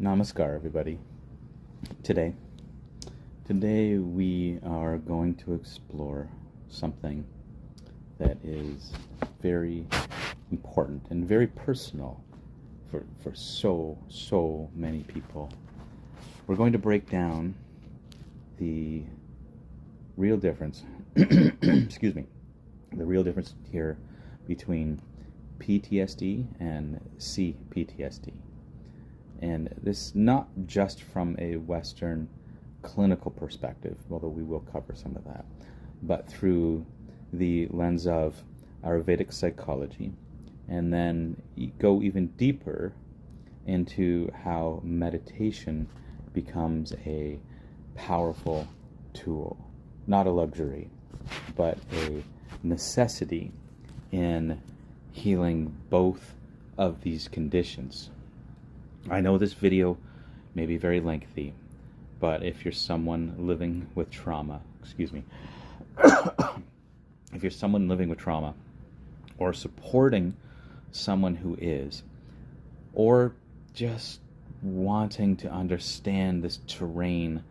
Namaskar, everybody. Today we are going to explore something that is very important and very personal for so many people. We're going to break down the real difference, excuse me, the real difference here between PTSD and CPTSD. And this not just from a Western clinical perspective, although we will cover some of that, but through the lens of Ayurvedic psychology, and then go even deeper into how meditation becomes a powerful tool, not a luxury, but a necessity in healing both of these conditions. I know this video may be very lengthy, but if you're someone living with trauma, if you're someone living with trauma, or supporting someone who is, or just wanting to understand this terrain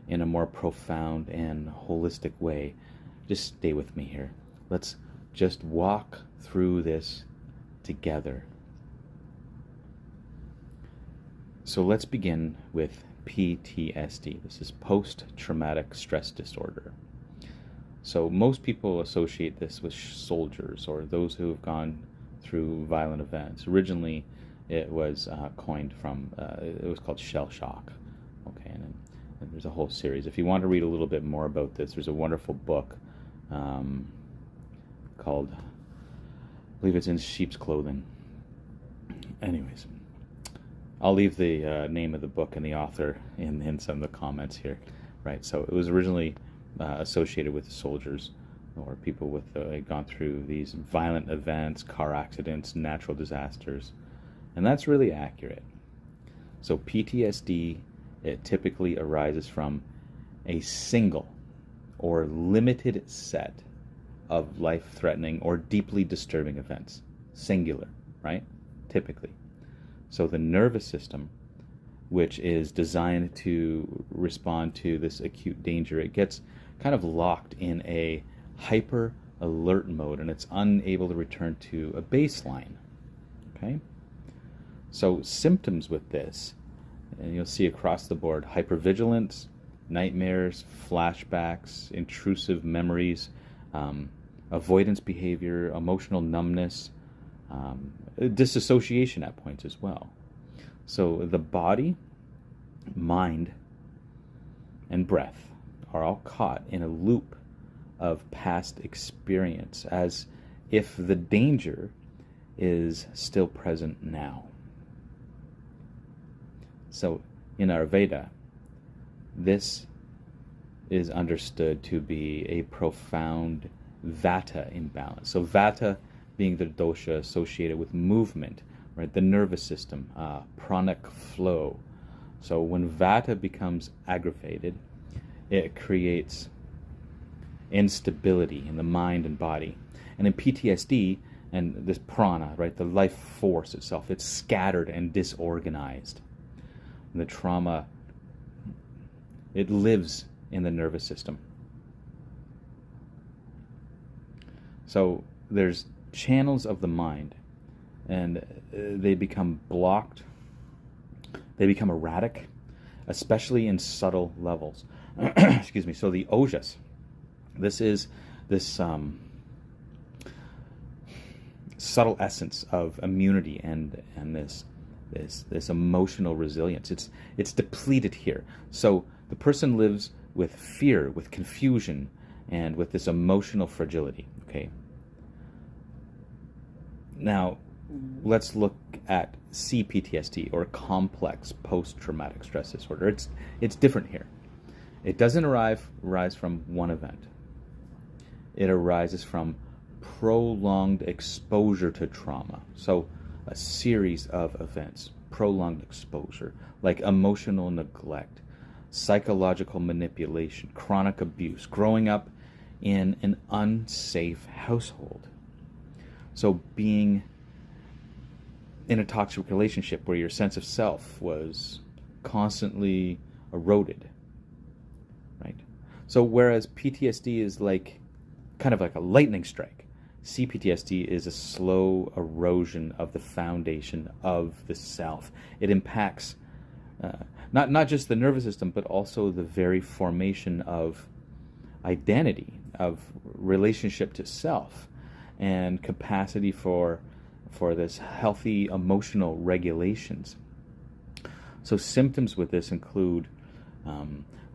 in a more profound and holistic way, just stay with me here. Let's just walk through this together. So let's begin with PTSD. This is post-traumatic stress disorder. So most people associate this with soldiers or those who have gone through violent events. Originally, it was coined from, it was called shell shock. Okay, and there's a whole series. If you want to read a little bit more about this, there's a wonderful book called, I believe it's In Sheep's Clothing. Anyways, I'll leave the name of the book and the author in some of the comments here. Right, so it was originally associated with soldiers or people with had gone through these violent events, car accidents, natural disasters, and that's really accurate. So PTSD, it typically arises from a single or limited set of life-threatening or deeply disturbing events. Singular, right? Typically. So the nervous system, which is designed to respond to this acute danger, it gets kind of locked in a hyper alert mode and it's unable to return to a baseline. Okay? So symptoms with this, and you'll see across the board, hypervigilance, nightmares, flashbacks, intrusive memories, avoidance behavior, emotional numbness, disassociation at points as well. So the body, mind, and breath are all caught in a loop of past experience as if the danger is still present now. So in Ayurveda, this is understood to be a profound vata imbalance. So vata being the dosha associated with movement, right? The nervous system, pranic flow. So when vata becomes aggravated, it creates instability in the mind and body. And in PTSD, and this prana, right, the life force itself, it's scattered and disorganized. And the trauma, it lives in the nervous system. So there's channels of the mind, and they become blocked, they become erratic, especially in subtle levels. Excuse me. So the ojas, this is this subtle essence of immunity and this emotional resilience. It's depleted here. So the person lives with fear, with confusion, and with this emotional fragility. Okay. Now, let's look at CPTSD, or complex post-traumatic stress disorder. It's different here. It doesn't arise from one event. It arises from prolonged exposure to trauma. So a series of events, prolonged exposure, like emotional neglect, psychological manipulation, chronic abuse, growing up in an unsafe household. So being in a toxic relationship where your sense of self was constantly eroded, right? So whereas PTSD is like kind of like a lightning strike, CPTSD is a slow erosion of the foundation of the self. It impacts not just the nervous system, but also the very formation of identity, of relationship to self, and capacity for this healthy emotional regulations. So symptoms with this include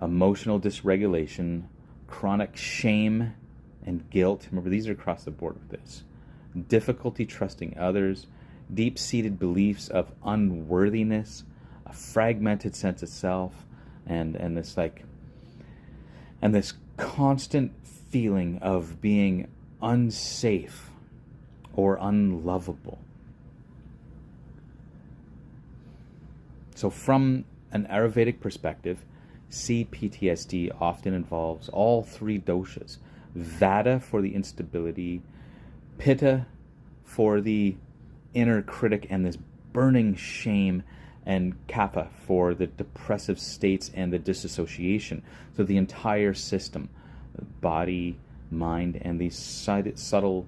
emotional dysregulation, chronic shame and guilt. Remember, these are across the board with this. Difficulty trusting others, deep-seated beliefs of unworthiness, a fragmented sense of self, and this constant feeling of being unsafe or unlovable. So from an Ayurvedic perspective, CPTSD often involves all three doshas. Vata for the instability, Pitta for the inner critic and this burning shame, and Kapha for the depressive states and the disassociation. So the entire system, body, mind, and these subtle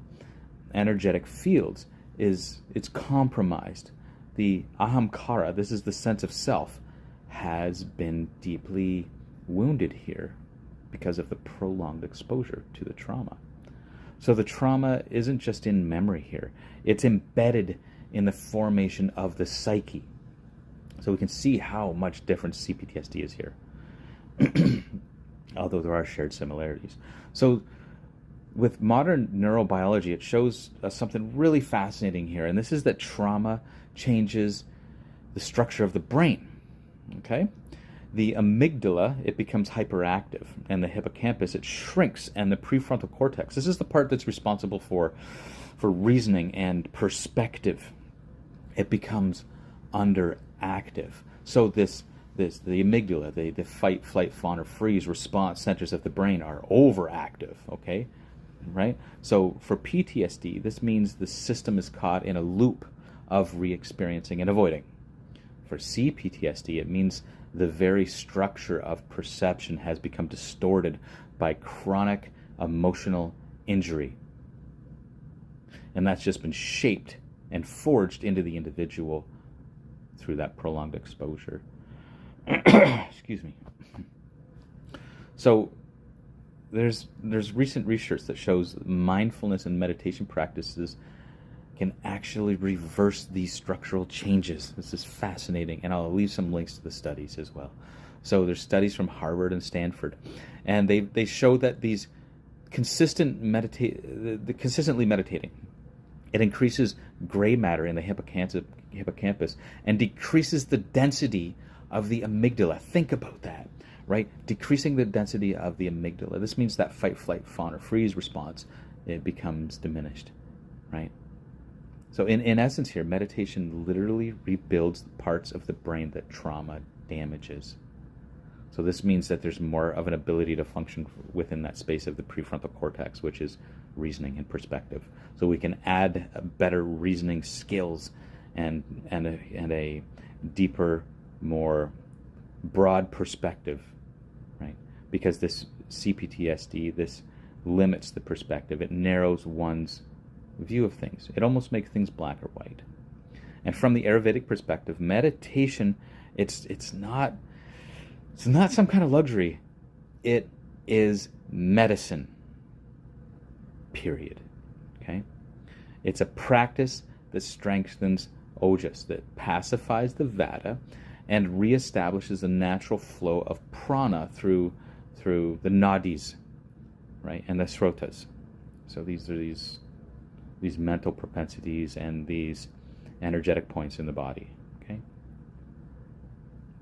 energetic fields, it's compromised. The ahamkara, this is the sense of self, has been deeply wounded here because of the prolonged exposure to the trauma. So the trauma isn't just in memory here, it's embedded in the formation of the psyche. So we can see how much different CPTSD is here, although there are shared similarities. So with modern neurobiology, it shows us something really fascinating here, and this is that trauma changes the structure of the brain. Okay? The amygdala, it becomes hyperactive, and the hippocampus, it shrinks, and the prefrontal cortex, this is the part that's responsible for reasoning and perspective, it becomes underactive. So the amygdala, the fight, flight, fawn, or freeze response centers of the brain are overactive, okay? Right? So for PTSD, this means the system is caught in a loop of re-experiencing and avoiding. For CPTSD, it means the very structure of perception has become distorted by chronic emotional injury. And that's just been shaped and forged into the individual through that prolonged exposure. Excuse me. So there's recent research that shows mindfulness and meditation practices can actually reverse these structural changes. This is fascinating, and I'll leave some links to the studies as well. So there's studies from Harvard and Stanford, and they show that these consistently meditating, it increases gray matter in the hippocampus and decreases the density of the amygdala. Think about that, right? Decreasing the density of the amygdala. This means that fight, flight, fawn, or freeze response, it becomes diminished, right? So in essence here, meditation literally rebuilds the parts of the brain that trauma damages. So this means that there's more of an ability to function within that space of the prefrontal cortex, which is reasoning and perspective. So we can add better reasoning skills and a deeper, more broad perspective, right? Because this CPTSD, this limits the perspective. It narrows one's view of things. It almost makes things black or white. And from the Ayurvedic perspective, meditation, it's not some kind of luxury. It is medicine. Period. Okay? It's a practice that strengthens ojas, that pacifies the vata and reestablishes the natural flow of prana through the nadis, right, and the srotas. So these are these mental propensities and these energetic points in the body. Okay?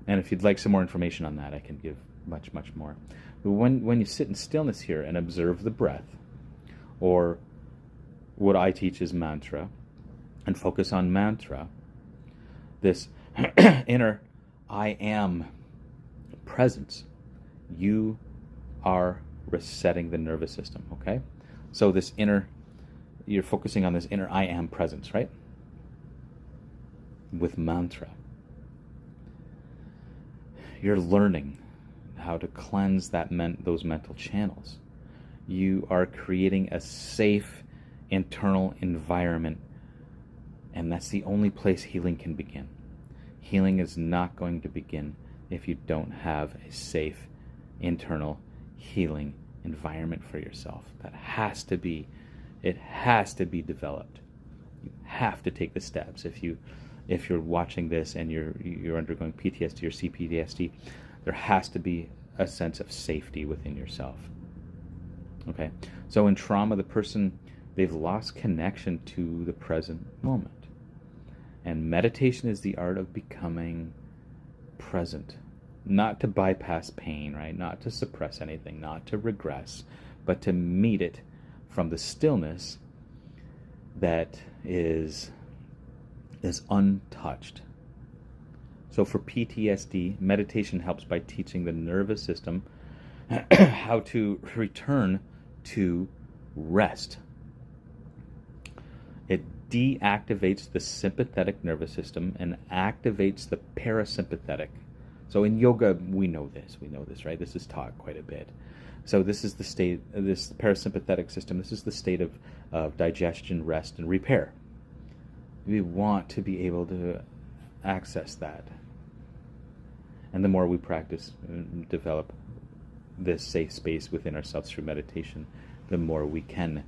And if you'd like some more information on that, I can give much, much more. But when you sit in stillness here and observe the breath, or what I teach is mantra, and focus on mantra, this inner I am presence, you are resetting the nervous system, okay? So you're focusing on this inner I am presence, right? With mantra. you're learning how to cleanse those mental channels. You are creating a safe internal environment, and that's the only place healing can begin. Healing is not going to begin if you don't have a safe internal healing environment for yourself. It has to be developed. You have to take the steps. If you're watching this and you're undergoing PTSD or CPTSD, there has to be a sense of safety within yourself. Okay? So in trauma, they've lost connection to the present moment. And meditation is the art of becoming present. Not to bypass pain, right? Not to suppress anything, not to regress, but to meet it from the stillness that is untouched. So for PTSD, meditation helps by teaching the nervous system how to return to rest. It deactivates the sympathetic nervous system and activates the parasympathetic. So in yoga, we know this, right? This is taught quite a bit. So this is the state, this parasympathetic system, this is the state of digestion, rest, and repair. We want to be able to access that. And the more we practice and develop this safe space within ourselves through meditation, the more we can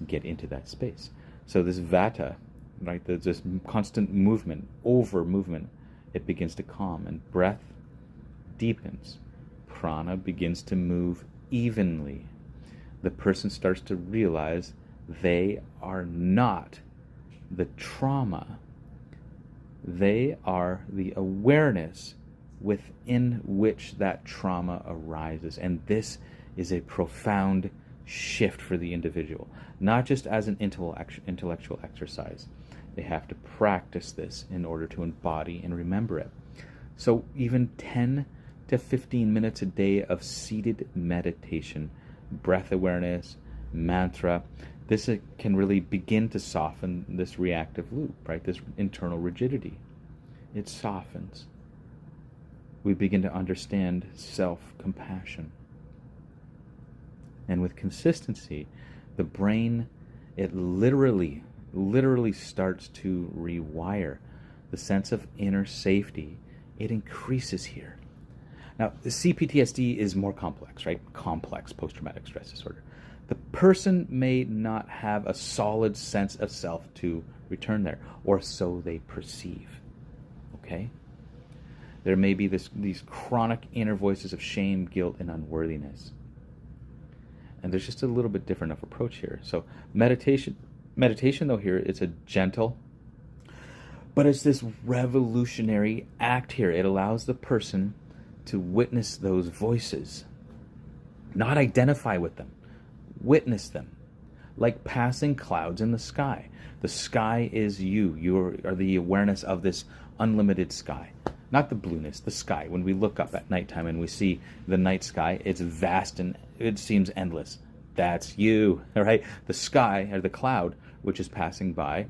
get into that space. So this vata, right, this constant movement, over movement, it begins to calm, and breath deepens. Prana begins to move evenly. The person starts to realize they are not the trauma. They are the awareness within which that trauma arises. And this is a profound shift for the individual, not just as an intellectual exercise. They have to practice this in order to embody and remember it. So even 10 to 15 minutes a day of seated meditation, breath awareness, mantra, this can really begin to soften this reactive loop, right? This internal rigidity. It softens. We begin to understand self-compassion. And with consistency, the brain, it literally starts to rewire. The sense of inner safety, it increases here. Now, the CPTSD is more complex, right? Complex post-traumatic stress disorder. The person may not have a solid sense of self to return there, or so they perceive. Okay? There may be these chronic inner voices of shame, guilt, and unworthiness. And there's just a little bit different of approach here. So meditation though here, it's a gentle, but it's this revolutionary act here. It allows the person to witness those voices, not identify with them, witness them, like passing clouds in the sky. The sky is you. You are the awareness of this unlimited sky. Not the blueness, the sky. When we look up at nighttime and we see the night sky, it's vast and it seems endless. That's you, all right? The sky, or the cloud, which is passing by,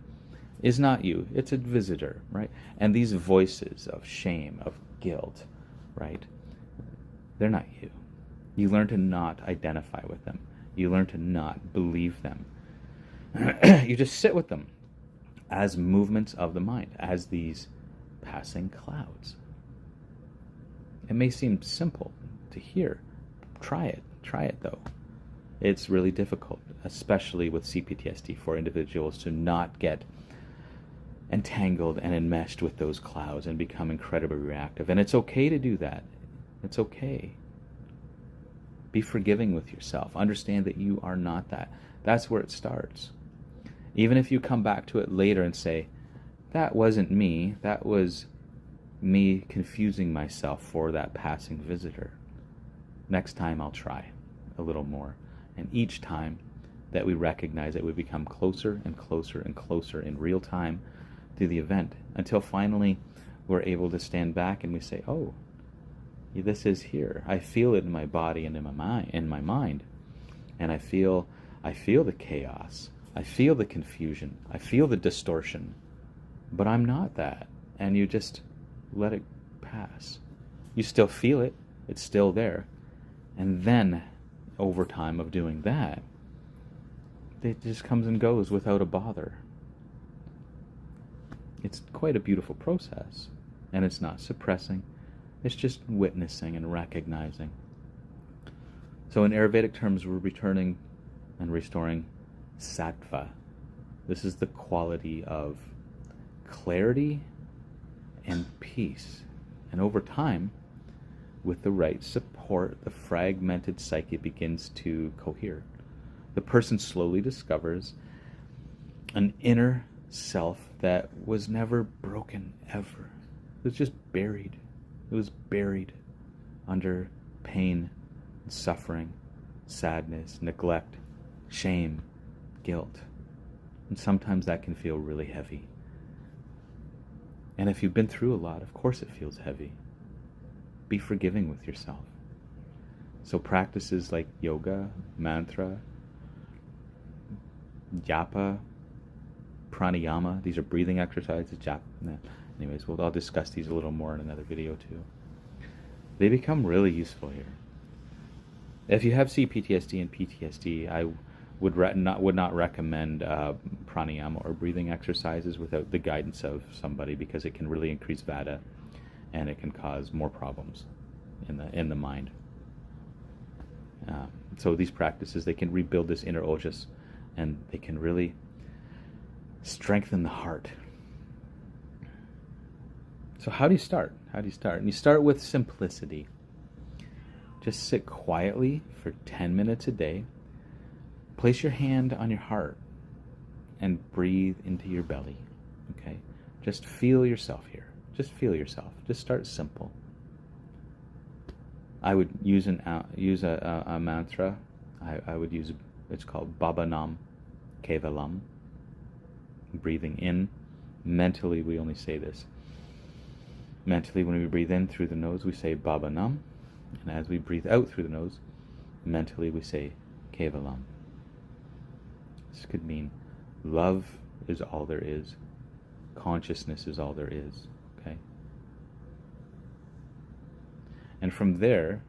is not you. It's a visitor, right? And these voices of shame, of guilt, right? They're not you. You learn to not identify with them. You learn to not believe them. You just sit with them as movements of the mind, as these passing clouds. It may seem simple to hear. Try it though. It's really difficult, especially with CPTSD, for individuals to not get entangled and enmeshed with those clouds and become incredibly reactive. And it's okay to do that. It's okay. Be forgiving with yourself. Understand that you are not that. That's where it starts. Even if you come back to it later and say, that wasn't me, that was me confusing myself for that passing visitor. Next time I'll try a little more. And each time that we recognize it, we become closer and closer and closer in real time to the event, until finally we're able to stand back and we say, oh, this is here. I feel it in my body and in my mind. And I feel the chaos. I feel the confusion. I feel the distortion. But I'm not that. And you just let it pass. You still feel it. It's still there. And then, over time of doing that, it just comes and goes without a bother. It's quite a beautiful process. And it's not suppressing. It's just witnessing and recognizing. So in Ayurvedic terms, we're returning and restoring sattva. This is the quality of clarity and peace. And over time, with the right support, the fragmented psyche begins to cohere. The person slowly discovers an inner self that was never broken, ever. It was just buried. It was buried under pain, suffering, sadness, neglect, shame, guilt. And sometimes that can feel really heavy. And if you've been through a lot, of course it feels heavy. Be forgiving with yourself. So practices like yoga, mantra, japa, pranayama, these are breathing exercises. Anyways, I'll discuss these a little more in another video too. They become really useful here. If you have CPTSD and PTSD, I would not recommend pranayama or breathing exercises without the guidance of somebody, because it can really increase vata and it can cause more problems in the mind. So these practices, they can rebuild this inner ojas, and they can really strengthen the heart. So how do you start? And you start with simplicity. Just sit quietly for 10 minutes a day. Place your hand on your heart and breathe into your belly. Okay? Just feel yourself here. Just feel yourself. Just start simple. I would use a mantra. I would use, it's called Bhavanam Kevalam. Breathing in. Mentally, we only say this. Mentally, when we breathe in through the nose, we say Bhavanam. And as we breathe out through the nose, mentally we say Kevalam. This could mean love is all there is. Consciousness is all there is. Okay? And from there,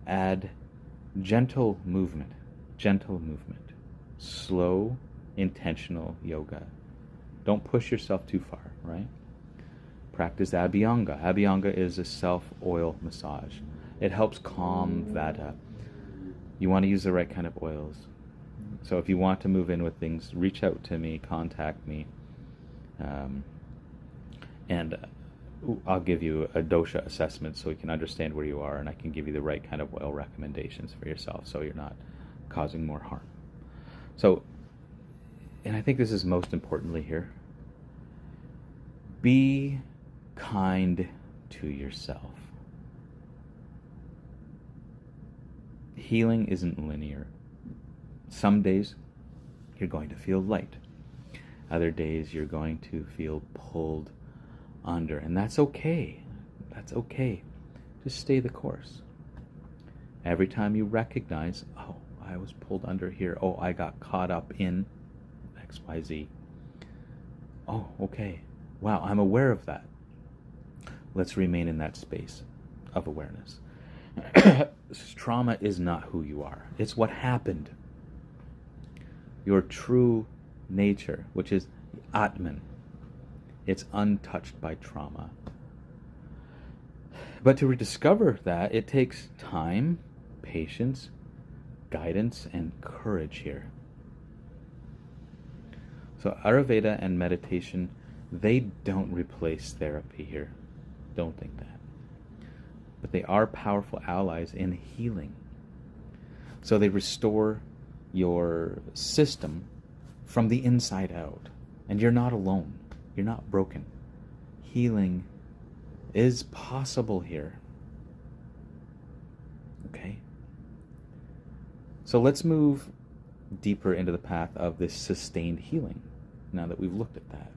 add gentle movement. Gentle movement. Slow, intentional yoga. Don't push yourself too far, right? Practice Abhyanga. Abhyanga is a self-oil massage. It helps calm vata. You want to use the right kind of oils. So if you want to move in with things, reach out to me, contact me, and I'll give you a dosha assessment so you can understand where you are, and I can give you the right kind of oil recommendations for yourself so you're not causing more harm. So, and I think this is most importantly here, be kind to yourself. Healing isn't linear. Some days you're going to feel light. Other days you're going to feel pulled under. And that's okay. That's okay. Just stay the course. Every time you recognize, oh, I was pulled under here. Oh, I got caught up in XYZ. Oh, okay. Wow, I'm aware of that. Let's remain in that space of awareness. Trauma is not who you are. It's what happened. Your true nature, which is Atman, it's untouched by trauma. But to rediscover that, it takes time, patience, guidance, and courage here. So Ayurveda and meditation, they don't replace therapy here. Don't think that. But they are powerful allies in healing. So they restore your system from the inside out. And you're not alone. You're not broken. Healing is possible here. Okay? So let's move deeper into the path of this sustained healing, now that we've looked at that.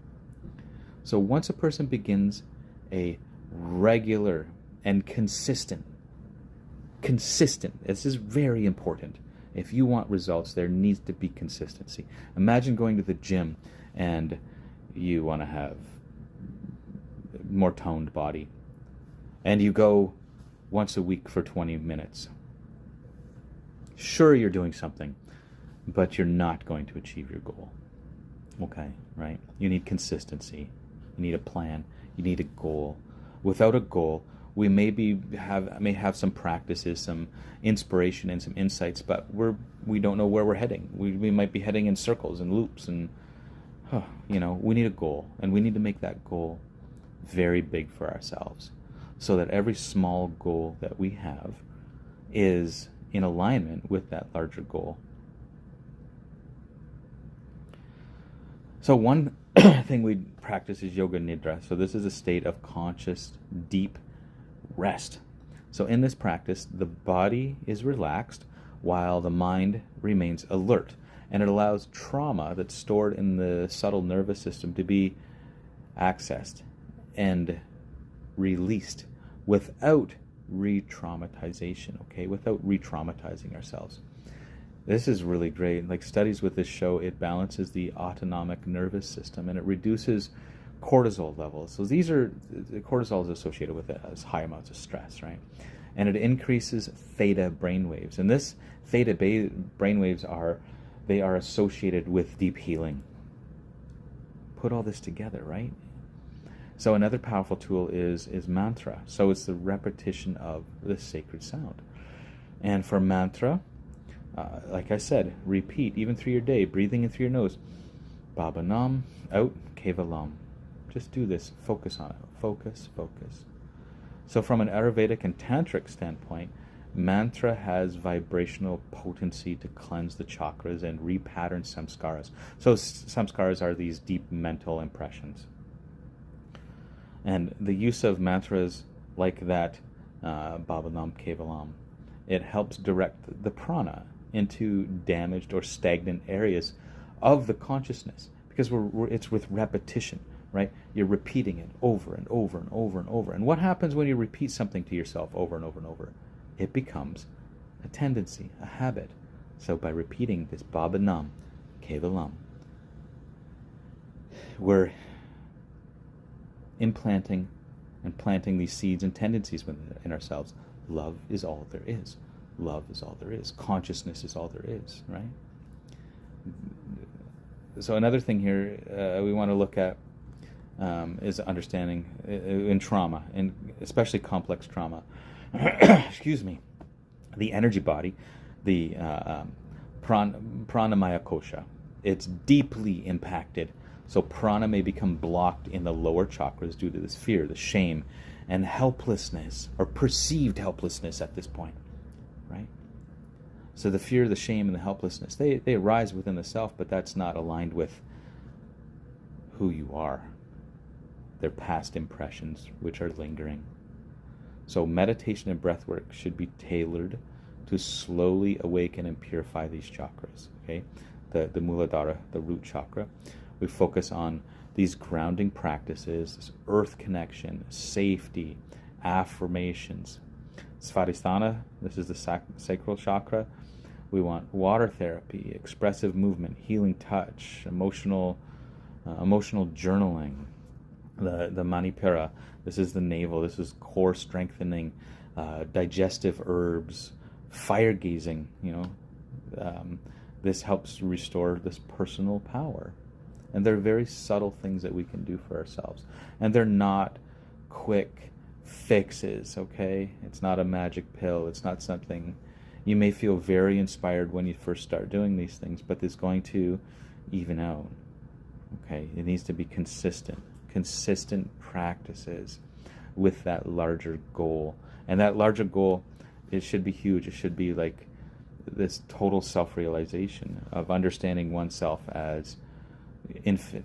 So once a person begins a regular and consistent, this is very important. If you want results, there needs to be consistency. Imagine going to the gym and you want to have more toned body, and you go once a week for 20 minutes. Sure, you're doing something, but you're not going to achieve your goal. Okay, right? You need consistency. You need a plan. You need a goal. Without a goal, we may have some practices, some inspiration and some insights, but we don't know where we're heading. We might be heading in circles and loops, and we need a goal, and we need to make that goal very big for ourselves, so that every small goal that we have is in alignment with that larger goal. So one thing we practice is yoga nidra. So this is a state of conscious, deep rest. So in this practice, the body is relaxed while the mind remains alert. And it allows trauma that's stored in the subtle nervous system to be accessed and released without re-traumatization, okay? Without re-traumatizing ourselves. This is really great. Like, studies with this show, it balances the autonomic nervous system and it reduces cortisol levels. So cortisol is associated with it as high amounts of stress, right? And it increases theta brainwaves. And this theta brainwaves are associated with deep healing. Put all this together, right? So another powerful tool is mantra. So it's the repetition of the sacred sound. And for mantra, like I said, repeat even through your day, breathing in through your nose. Baba Nam, out, Kevalam. Just do this. Focus on it. Focus, focus. So from an Ayurvedic and Tantric standpoint, mantra has vibrational potency to cleanse the chakras and repattern samskaras. So samskaras are these deep mental impressions. And the use of mantras like that, Baba Nam Kevalam, it helps direct the prana into damaged or stagnant areas of the consciousness, because it's with repetition, right? You're repeating it over and over and over and over. And what happens when you repeat something to yourself over and over and over? It becomes a tendency, a habit. So by repeating this Baba Nam Kevalam, we're implanting and planting these seeds and tendencies in ourselves. Love is all there is. Love is all there is. Consciousness is all there is, right? So another thing here we want to look at is understanding in trauma, and especially complex trauma. Excuse me. The energy body, the pranamaya kosha, it's deeply impacted. So prana may become blocked in the lower chakras due to this fear, the shame, and helplessness, or perceived helplessness at this point, right? So the fear, the shame, and the helplessness, they arise within the self, but that's not aligned with who you are. They're past impressions which are lingering. So meditation and breath work should be tailored to slowly awaken and purify these chakras, okay? The Muladhara, the root chakra. We focus on these grounding practices, this earth connection, safety, affirmations. Svadhisthana, this is the sacral chakra. We want water therapy, expressive movement, healing touch, emotional journaling. The Manipura, this is the navel. This is core strengthening, digestive herbs, fire gazing. This helps restore this personal power. And they're very subtle things that we can do for ourselves. And they're not quick fixes, okay? It's not a magic pill. It's not something... You may feel very inspired when you first start doing these things, but it's going to even out, okay? It needs to be consistent practices with that larger goal. And that larger goal, it should be huge. It should be like this total self-realization of understanding oneself as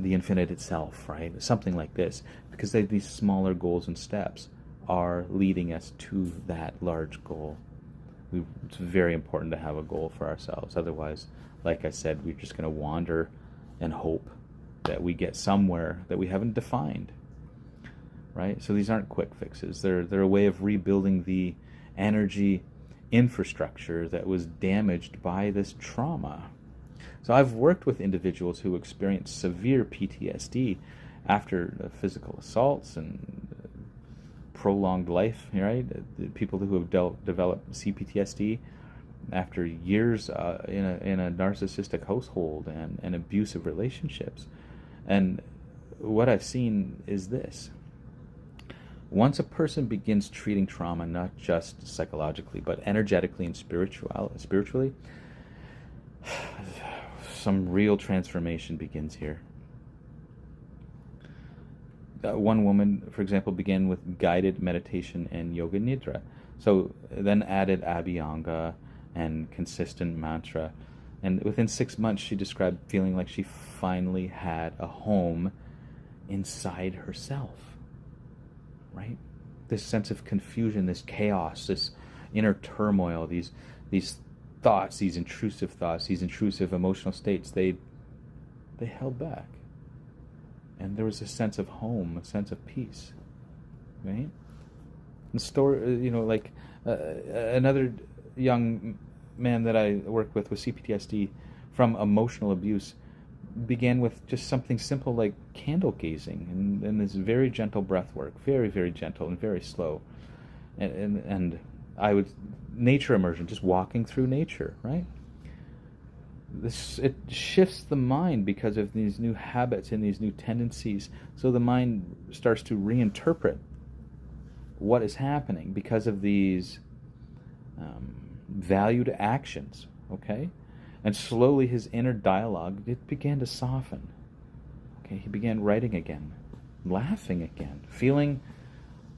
the infinite itself, right? Something like this, because these smaller goals and steps are leading us to that large goal. It's very important to have a goal for ourselves. Otherwise, like I said, we're just going to wander and hope that we get somewhere that we haven't defined, right? So these aren't quick fixes. They're a way of rebuilding the energy infrastructure that was damaged by this trauma. So I've worked with individuals who experience severe PTSD after physical assaults and prolonged life, right? People who have developed CPTSD after years in a narcissistic household and abusive relationships. And what I've seen is this. Once a person begins treating trauma, not just psychologically, but energetically and spiritually, some real transformation begins here. One woman, for example, began with guided meditation and yoga nidra. So then added abhyanga and consistent mantra. And within 6 months, she described feeling like she finally had a home inside herself. Right? This sense of confusion, this chaos, this inner turmoil, these thoughts, these intrusive emotional states, they held back. And there was a sense of home, a sense of peace. Right? And story, another young man that I worked with CPTSD from emotional abuse began with just something simple like candle gazing and this very gentle breath work, very, very gentle and very slow. And I would, nature immersion, just walking through nature, right? It shifts the mind because of these new habits and these new tendencies. So the mind starts to reinterpret what is happening because of these valued actions, okay? And slowly his inner dialogue, it began to soften. Okay, he began writing again, laughing again, feeling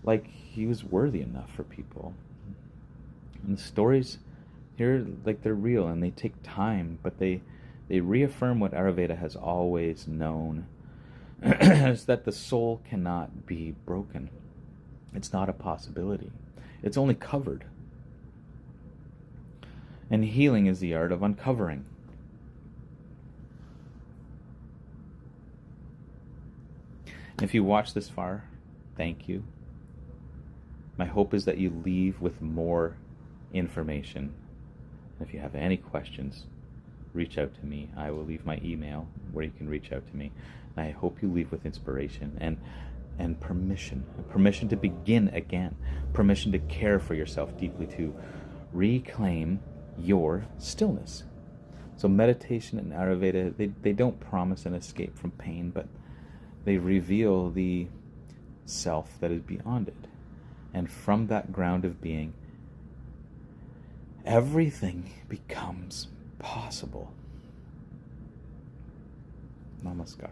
like he was worthy enough for people. And the stories here, like, they're real and they take time, but they reaffirm what Ayurveda has always known, is that the soul cannot be broken. It's not a possibility. It's only covered. And healing is the art of uncovering. If you watched this far, thank you. My hope is that you leave with more information. If you have any questions, reach out to me. I will leave my email where you can reach out to me. And I hope you leave with inspiration and permission to begin again, permission to care for yourself deeply, to reclaim your stillness. So meditation and Ayurveda, they don't promise an escape from pain, but they reveal the self that is beyond it. And from that ground of being, everything becomes possible. Namaskar.